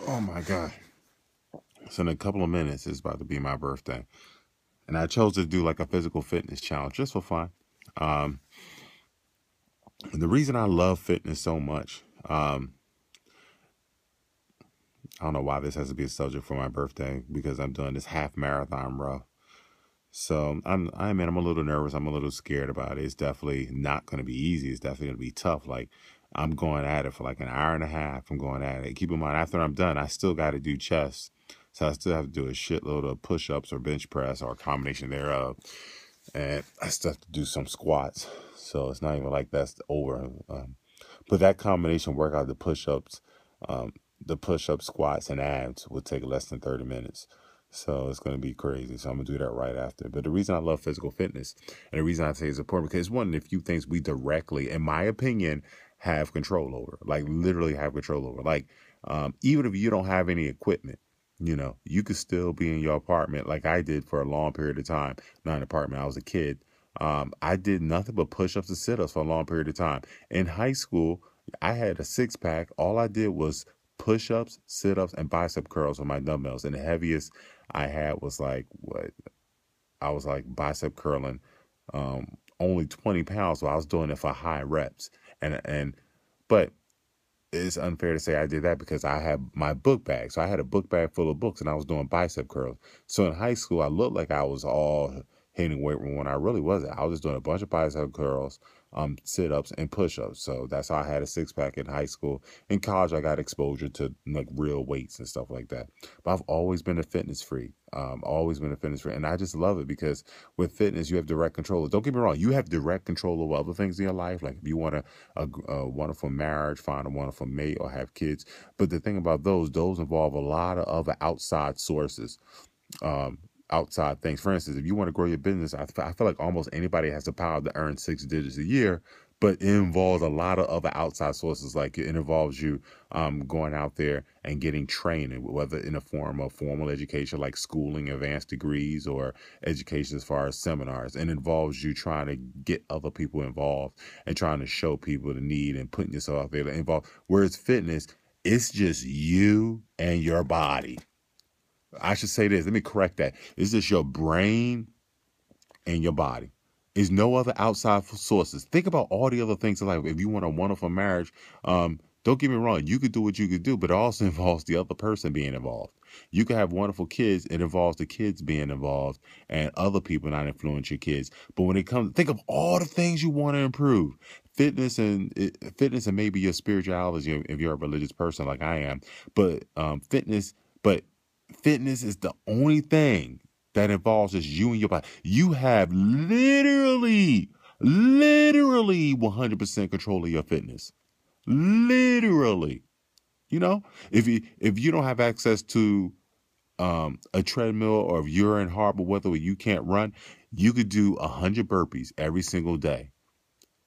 Oh my God. So in a couple of minutes, it's about to be my birthday. And I chose to do like a physical fitness challenge just for fun. Um, and the reason I love fitness so much, I don't know why this has to be a subject for my birthday because I'm doing this half marathon row. So I'm a little nervous. I'm a little scared about it. It's definitely not going to be easy. It's definitely going to be tough. Like I'm going at it for like an hour and a half. I'm going at it. Keep in mind, after I'm done, I still got to do chest. So I still have to do a shitload of push-ups or bench press or a combination thereof. And I still have to do some squats. So it's not even like that's over. But that combination workout, um, the push-up, squats, and abs would take less than 30 minutes. So it's going to be crazy. So I'm going to do that right after. But the reason I love physical fitness and the reason I say it's important because it's one of the few things we directly, in my opinion, have control over. Like literally have control over. Like even if you don't have any equipment, you could still be in your apartment like I did for a long period of time. Not an apartment, I was a kid. I did nothing but push-ups and sit-ups for a long period of time. In high school, I had a six-pack. All I did was push-ups, sit-ups, and bicep curls with my dumbbells. And the heaviest I had was like what I was like bicep curling, only 20 pounds. So I was doing it for high reps. But it's unfair to say I did that because I had my book bag. So I had a book bag full of books and I was doing bicep curls. So in high school, I looked like I was all hitting weight room when I really wasn't. I was just doing a bunch of bicep curls, sit ups, and push ups. So that's how I had a six pack in high school. In college, I got exposure to like real weights and stuff like that. But I've always been a fitness freak. Always been a fitness freak. And I just love it because with fitness, you have direct control. Don't get me wrong, you have direct control over other things in your life. Like if you want a wonderful marriage, find a wonderful mate, or have kids. But the thing about those involve a lot of other outside sources, um, outside things. For instance, if you want to grow your business, I feel like almost anybody has the power to earn six digits a year, but it involves a lot of other outside sources. Like it involves you going out there and getting training, whether in a form of formal education like schooling, advanced degrees, or education as far as seminars. And involves you trying to get other people involved and trying to show people the need and putting yourself out there to involve. Whereas fitness, it's just you and your body. I should say this. Let me correct that. It's just your brain and your body. There's no other outside sources. Think about all the other things in life. If you want a wonderful marriage, don't get me wrong. You could do what you could do, but it also involves the other person being involved. You can have wonderful kids. It involves the kids being involved and other people not influence your kids. But when it comes, think of all the things you want to improve. Fitness and maybe your spirituality if you're a religious person like I am. But but fitness is the only thing that involves just you and your body. You have literally 100% control of your fitness. Literally. If you don't have access to a treadmill, or if you're in horrible weather where you can't run, you could do 100 burpees every single day.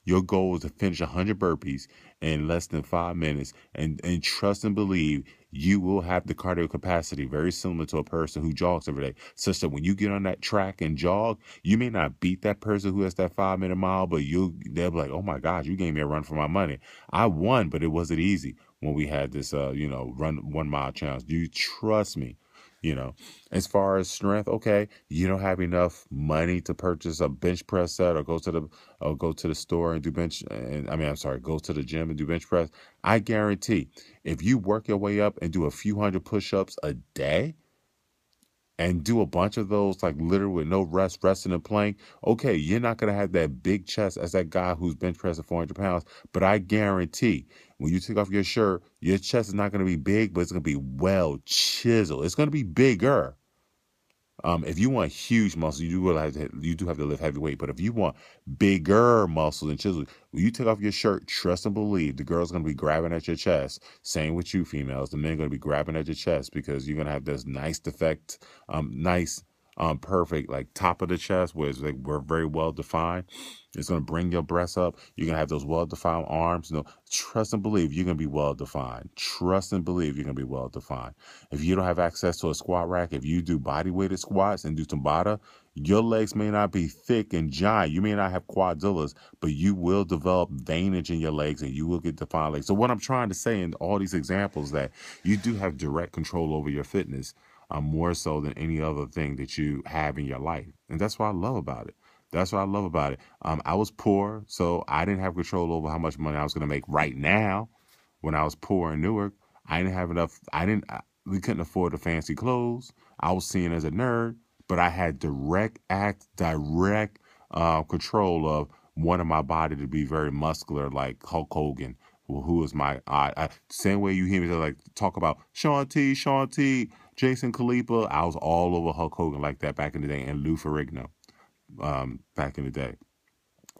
Your goal is to finish 100 burpees in less than 5 minutes, and trust and believe you will have the cardio capacity very similar to a person who jogs every day, such that when you get on that track and jog, you may not beat that person who has that 5 minute mile, but they'll be like, oh my gosh, you gave me a run for my money. I won, but it wasn't easy when we had this, run 1 mile challenge. You trust me. As far as strength, okay, you don't have enough money to purchase a bench press set, or go to the store and do bench. And I mean, I'm sorry, go to the gym and do bench press. I guarantee, if you work your way up and do a few hundred push-ups a day, and do a bunch of those, like literally with no rest, resting and playing, okay, you're not going to have that big chest as that guy who's bench pressing 400 pounds. But I guarantee when you take off your shirt, your chest is not going to be big, but it's going to be well chiseled. It's going to be bigger. If you want huge muscles, you do have to lift heavy weight. But if you want bigger muscles and chisel, when you take off your shirt, trust and believe the girl's gonna be grabbing at your chest. Same with you females. The men are gonna be grabbing at your chest because you're gonna have this nice defect, nice perfect, like top of the chest, where it's like we're very well defined. It's gonna bring your breasts up. You're gonna have those well defined arms. You know, trust and believe you're gonna be well defined. Trust and believe you're gonna be well defined. If you don't have access to a squat rack, if you do body weighted squats and do Tabata, your legs may not be thick and giant. You may not have quadzillas, but you will develop veinage in your legs and you will get defined legs. So what I'm trying to say in all these examples that you do have direct control over your fitness, more so than any other thing that you have in your life. And that's what I love about it. That's what I love about it. I was poor, so I didn't have control over how much money I was going to make right now. When I was poor in Newark, I didn't have enough. We couldn't afford the fancy clothes. I was seen as a nerd, but I had direct control of wanting my body to be very muscular, like Hulk Hogan, who is my same way you hear me like talk about Shaun T, Jason Khalipa. I was all over Hulk Hogan like that back in the day, and Lou Ferrigno back in the day.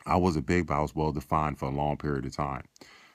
I wasn't big, but I was well defined for a long period of time.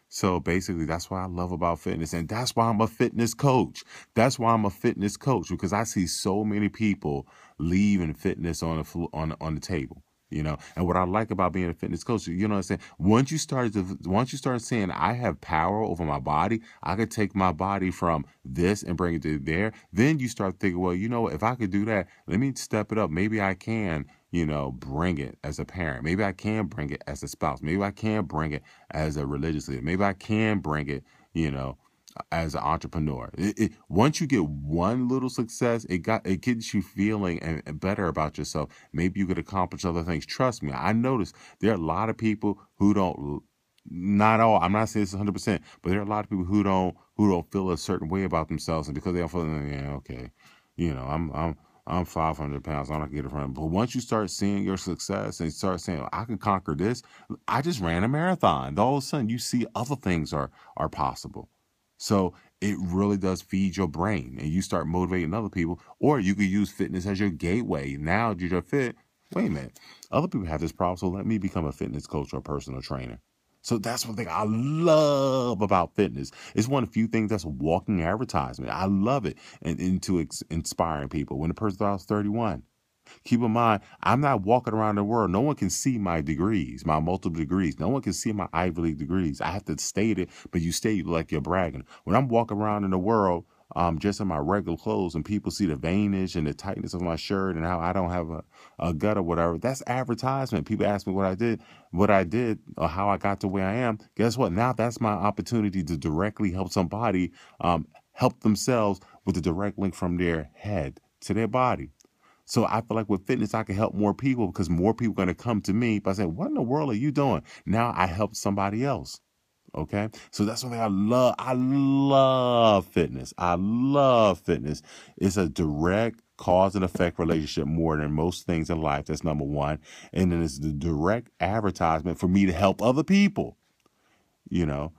So basically, that's what I love about fitness. And that's why I'm a fitness coach. That's why I'm a fitness coach, because I see so many people leaving fitness on the table. You know, and what I like about being a fitness coach, you know what I'm saying? Once you start saying I have power over my body, I could take my body from this and bring it to there. Then you start thinking, well, you know what? If I could do that, let me step it up. Maybe I can, you know, bring it as a parent. Maybe I can bring it as a spouse. Maybe I can bring it as a religious leader. Maybe I can bring it, you know, as an entrepreneur. Once you get one little success, it gets you feeling and better about yourself. Maybe you could accomplish other things. Trust me, I noticed there are a lot of people who don't. Not all. I'm not saying it's 100%, but there are a lot of people who don't feel a certain way about themselves, and because they don't feel, yeah, okay, you know, I'm 500 pounds. I'm not getting from. But once you start seeing your success and start saying, I can conquer this, I just ran a marathon. All of a sudden, you see other things are possible. So it really does feed your brain, and you start motivating other people. Or you could use fitness as your gateway. Now you're fit. Wait a minute, other people have this problem, so let me become a fitness coach or a personal trainer. So that's one thing I love about fitness. It's one of the few things that's a walking advertisement. I love it, and into inspiring people. When the person thought I was 31, keep in mind, I'm not walking around the world. No one can see my degrees, my multiple degrees. No one can see my Ivy League degrees. I have to state it, but you state like you're bragging. When I'm walking around in the world, just in my regular clothes, and people see the veinage and the tightness of my shirt and how I don't have a gut or whatever, that's advertisement. People ask me what I did, or how I got to where I am. Guess what? Now that's my opportunity to directly help somebody help themselves with a direct link from their head to their body. So I feel like with fitness, I can help more people, because more people are going to come to me by saying, what in the world are you doing? Now I help somebody else. Okay. So that's what I love. I love fitness. I love fitness. It's a direct cause and effect relationship more than most things in life. That's number one. And then it's the direct advertisement for me to help other people. You know,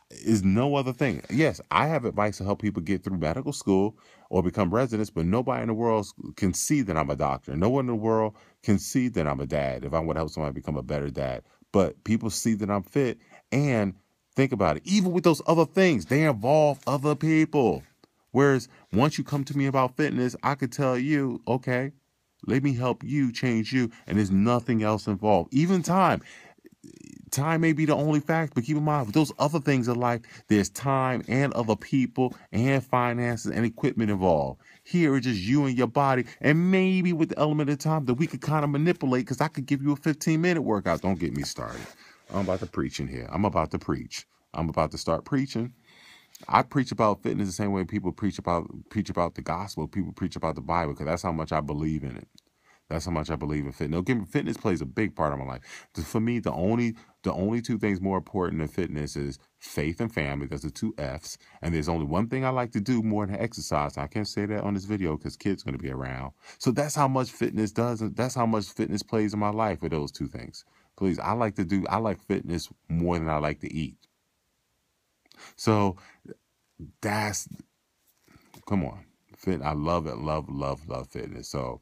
is no other thing. Yes, I have advice to help people get through medical school or become residents, but nobody in the world can see that I'm a doctor. No one in the world can see that I'm a dad if I want to help somebody become a better dad. But people see that I'm fit, and think about it. Even with those other things, they involve other people. Whereas once you come to me about fitness, I could tell you, okay, let me help you change you, and there's nothing else involved. Even time. Time may be the only fact, but keep in mind, with those other things in life, there's time and other people and finances and equipment involved. Here, it's just you and your body, and maybe with the element of time that we could kind of manipulate, because I could give you a 15-minute workout. Don't get me started. I'm about to preach in here. I'm about to preach. I'm about to start preaching. I preach about fitness the same way people preach about the gospel. People preach about the Bible, because that's how much I believe in it. That's how much I believe in fitness. Now, fitness plays a big part of my life. For me, the only two things more important than fitness is faith and family. That's the two F's. And there's only one thing I like to do more than exercise. I can't say that on this video because kids are going to be around. So that's how much fitness does. That's how much fitness plays in my life with those two things. Please, I like fitness more than I like to eat. So come on. I love it. Love fitness. So,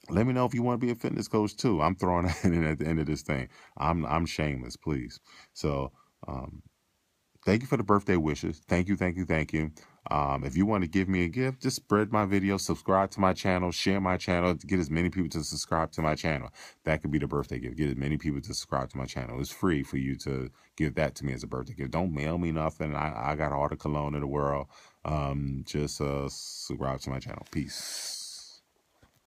let me know if you want to be a fitness coach too. I'm throwing that in at the end of this thing. I'm shameless, please. So thank you for the birthday wishes. Thank you. If you want to give me a gift, just spread my video, subscribe to my channel, share my channel, get as many people to subscribe to my channel. That could be the birthday gift. Get as many people to subscribe to my channel. It's free for you to give that to me as a birthday gift. Don't mail me nothing. I got all the cologne in the world. Just subscribe to my channel. Peace.